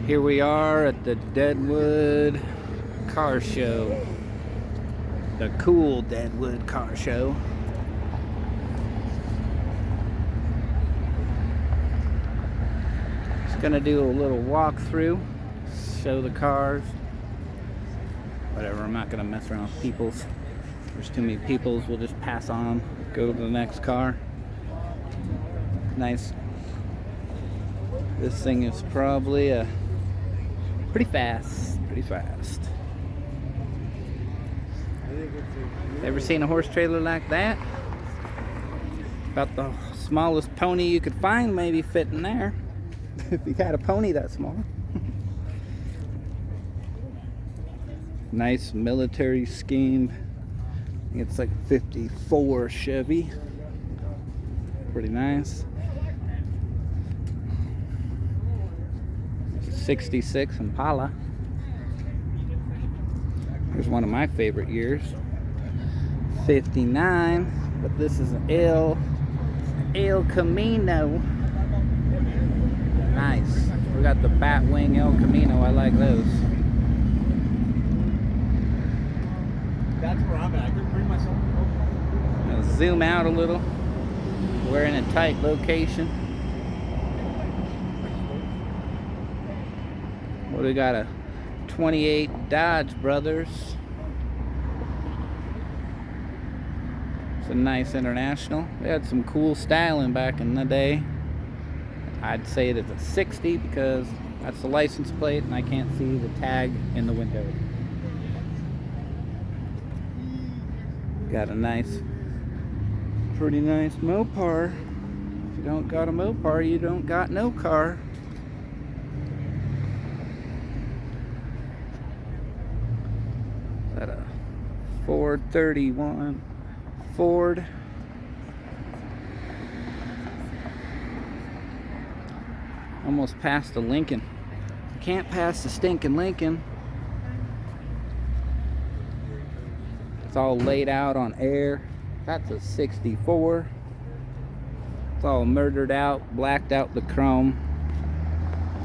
Here we are at the Deadwood car show. The Kool Deadwood car show. Just gonna do a little walkthrough, show the cars. Whatever, I'm not gonna mess around with peoples. There's too many peoples, we'll just pass on, go to the next car. Nice. This thing is probably pretty fast. Ever seen a horse trailer like that? About the smallest pony you could find, maybe fit in there. If you had a pony that small. Nice military scheme. I think it's like a 54 Chevy. Pretty nice. 66 Impala. Here's one of my favorite years. 59, but this is an El Camino. Nice. We got the Batwing El Camino. I like those. That's where I'm at. I can bring myself over. I'll zoom out a little. We're in a tight location. What do we got? A 28 Dodge Brothers. It's a nice International. They had some cool styling back in the day. I'd say it is a 60 because that's the license plate and I can't see the tag in the window. Got a nice, pretty nice Mopar. If you don't got a Mopar, you don't got no car. Got a 431 Ford. Almost passed the Lincoln. You can't pass the stinking Lincoln. It's all laid out on air. That's a 64. It's all murdered out, blacked out the chrome.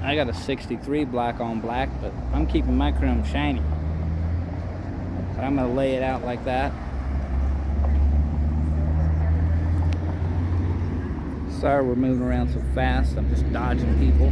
I got a 63 black on black, but I'm keeping my chrome shiny. But I'm gonna lay it out like that. Sorry we're moving around so fast. I'm just dodging people.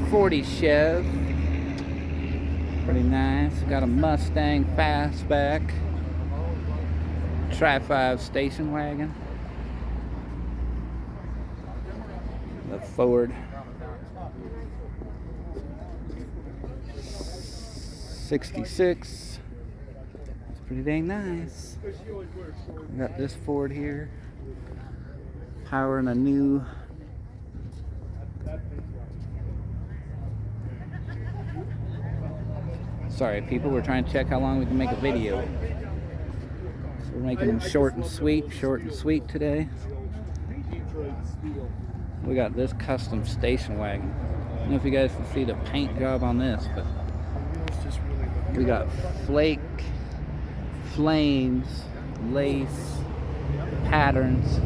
40 Chev. Pretty nice. Got a Mustang Fastback. Tri-5 station wagon. The Ford 66. Pretty dang nice. We got this Ford here. Powering a new sorry people, we're trying to check how long we can make a video. So we're making them short and sweet today. We got this custom station wagon. I don't know if you guys can see the paint job on this, but we got flake, flames, lace, patterns.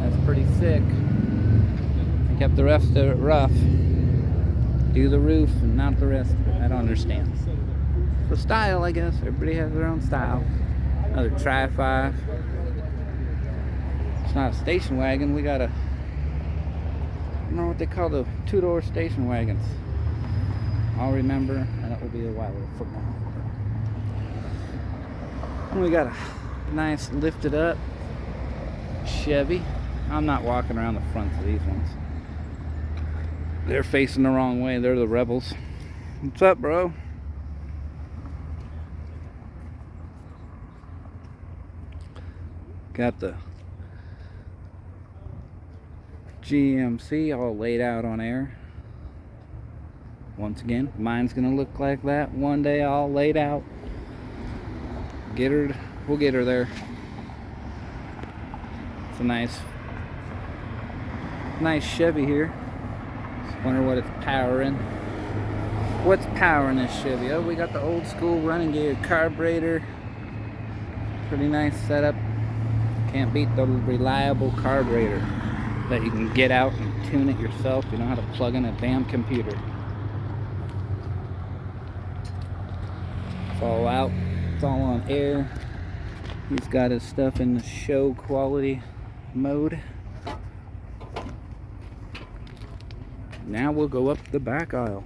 That's pretty sick. I kept the rest of it rough. Do the roof and not the rest of it. I don't understand. The style, I guess. Everybody has their own style. Another Tri-5. It's not a station wagon. We got a, I don't know what they call the two-door station wagons. I'll remember, and it will be a while from now. And we got a nice lifted up Chevy. I'm not walking around the fronts of these ones. They're facing the wrong way. They're the rebels. What's up, bro? Got the GMC all laid out on air. Once again, mine's gonna look like that one day, all laid out. We'll get her there. It's a nice Chevy here. Just wonder what it's powering. What's powering this Chevy? Oh, we got the old school running gear carburetor. Pretty nice setup. Can't beat the reliable carburetor that you can get out and tune it yourself. You don't have to plug in a damn computer. It's all out. It's all on air. He's got his stuff in the show quality mode. Now we'll go up the back aisle.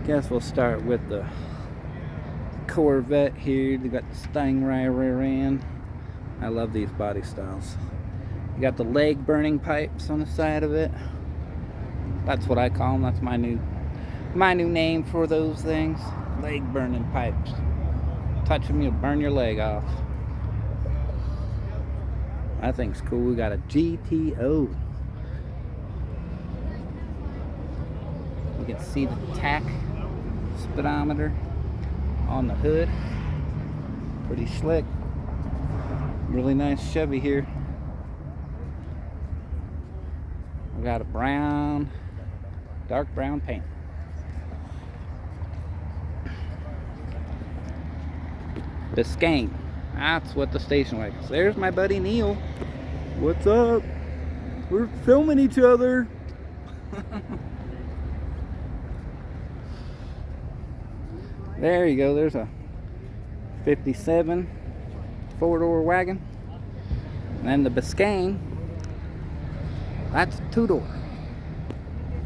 Guess we'll start with the Corvette here. They got the Stingray rear end. I love these body styles. You got the leg burning pipes on the side of it. That's what I call them. That's my new name for those things. Leg burning pipes. Touch them, you'll burn your leg off. I think it's cool. We got a GTO. You can see the tach speedometer on the hood. Pretty slick. Really nice Chevy here. We got a brown, dark brown paint. Biscayne. That's what the station wagon is. There's my buddy Neil. What's up? We're filming each other. There you go. There's a 57 four-door wagon. And then the Biscayne, that's a two-door.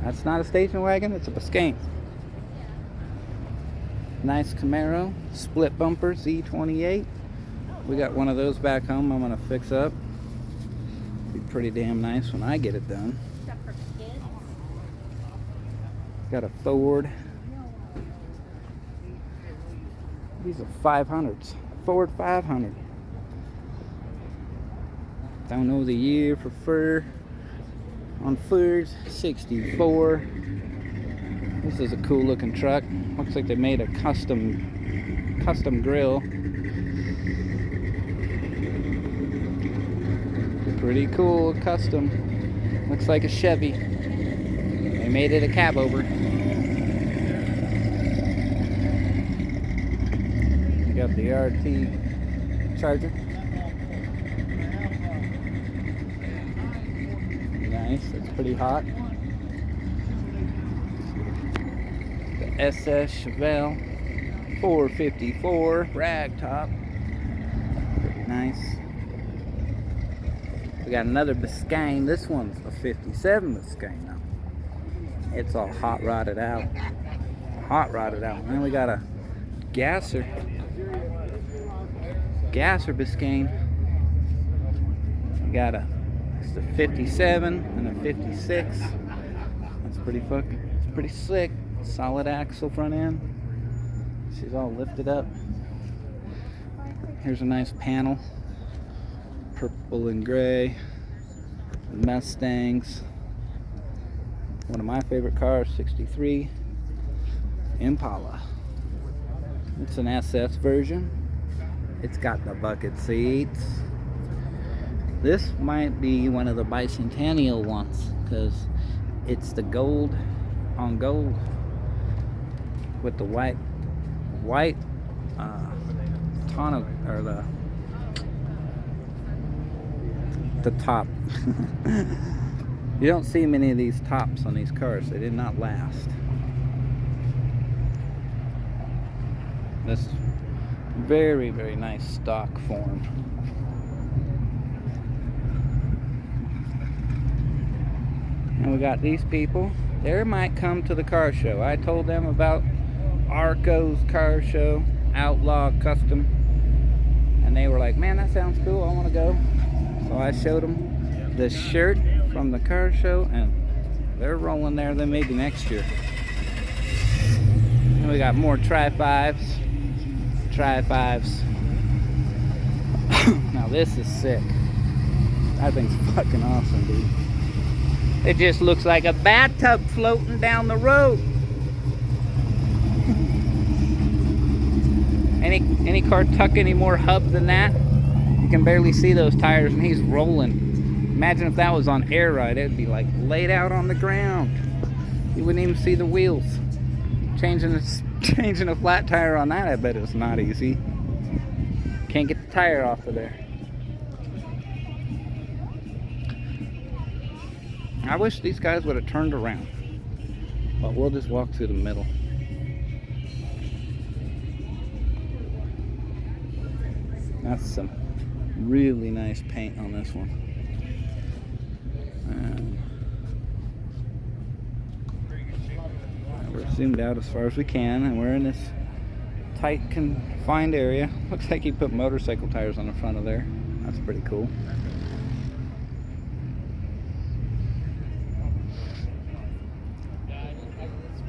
That's not a station wagon, it's a Biscayne. Nice Camaro, split bumper, Z28. We got one of those back home I'm gonna fix up. Be pretty damn nice when I get it done. Got a Ford. These are 500s. Ford 500. Don't know the year for fur. On Fords, 64. This is a cool looking truck. Looks like they made a custom grill. Pretty cool, custom. Looks like a Chevy. They made it a cab over. You got the RT Charger. Nice, that's pretty hot. The SS Chevelle 454 rag top. Pretty nice. We got another Biscayne. This one's a 57 Biscayne now. It's all hot rodded out. Hot rodded out. And then we got a Gasser Biscayne. We got it's a 57 and a 56. That's pretty it's pretty slick. Solid axle front end. She's all lifted up. Here's a nice panel. Purple and gray. Mustangs. One of my favorite cars, 63 Impala. It's an SS version. It's got the bucket seats. This might be one of the bicentennial ones because it's the gold on gold with the white tonneau, or the top. You don't see many of these tops on these cars. They did not last. This is very, very nice stock form. And we got these people. They might come to the car show. I told them about Arco's car show, Outlaw Custom, and they were like, man, that sounds cool, I want to go. So I showed them the shirt from the car show, and they're rolling there. Then maybe next year. And we got more Tri-5s. Now this is sick. That thing's fucking awesome, dude. It just looks like a bathtub floating down the road. Any car tuck any more hub than that? You can barely see those tires, and he's rolling. Imagine if that was on air ride. It'd be like laid out on the ground. You wouldn't even see the wheels. Changing Changing a flat tire on that, I bet it's not easy. Can't get the tire off of there. I wish these guys would have turned around. But we'll just walk through the middle. That's some really nice paint on this one. We're zoomed out as far as we can, and we're in this tight confined area. Looks like he put motorcycle tires on the front of there. That's pretty cool.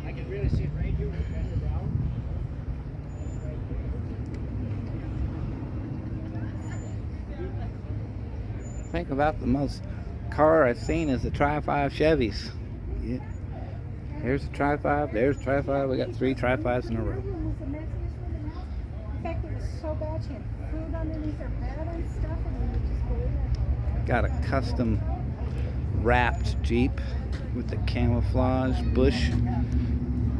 I can really see it right here with Mr. Brown. Think about the most car I've seen is the Tri-5 Chevys. Yeah. There's a Tri-5, there's a Tri-5. We got 3 Tri-5s in a row. In fact, it was so bad she had food underneath her bed and stuff, and we would just go in there. Got a custom wrapped Jeep with the camouflage, bush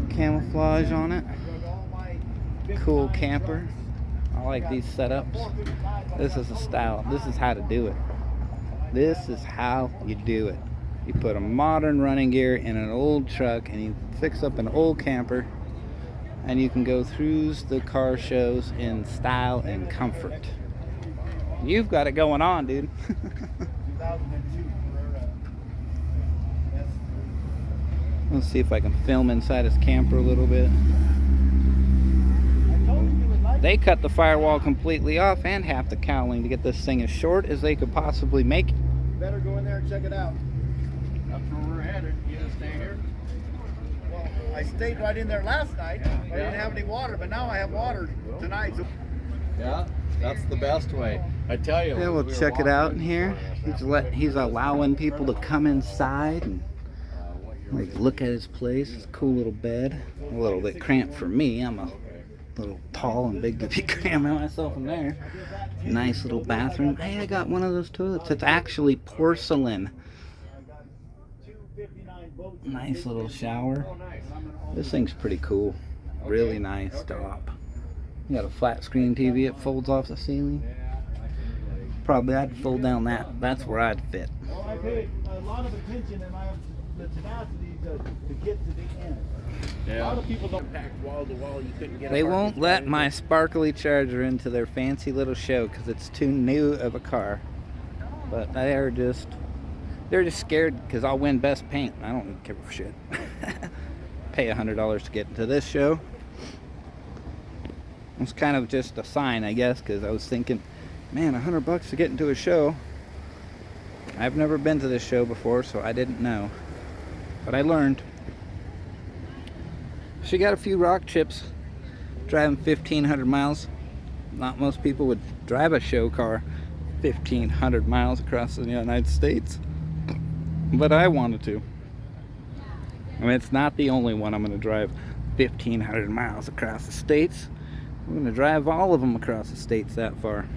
camouflage on it. Cool camper. I like these setups. This is a style. This is how to do it. This is how you do it. You put a modern running gear in an old truck and you fix up an old camper, and you can go through the car shows in style and comfort. You've got it going on, dude. Let's see if I can film inside his camper a little bit. They cut the firewall completely off and half the cowling to get this thing as short as they could possibly make it. Better go in there and check it out. That's where we're headed. You gonna stay here? Well, I stayed right in there last night. I didn't have any water, but now I have water tonight. So. Yeah, that's the best way. I tell you. Yeah, we'll check it out in here. He's allowing people to come inside and like look at his place. It's a cool little bed. A little bit cramped for me. I'm a little tall and big to be cramming myself in there. Nice little bathroom. Hey, I got one of those toilets. It's actually porcelain. Nice little shower. This thing's pretty cool. Really nice top. You got a flat screen TV. It folds off the ceiling. Probably I'd fold down that. That's where I'd fit. Well, I paid a lot of attention, and I have the tenacity to get to the end. A lot of people don't pack wall to wall. You couldn't get. They won't let my sparkly Charger into their fancy little show because it's too new of a car. But they're just scared because I'll win best paint. I don't give a shit. Pay $100 to get into this show. It's kind of just a sign, I guess, because I was thinking, man, $100 to get into a show. I've never been to this show before, so I didn't know. But I learned. She got a few rock chips driving 1,500 miles. Not most people would drive a show car 1,500 miles across the United States. But I wanted to. I mean, it's not the only one I'm going to drive 1,500 miles across the states. I'm going to drive all of them across the states that far.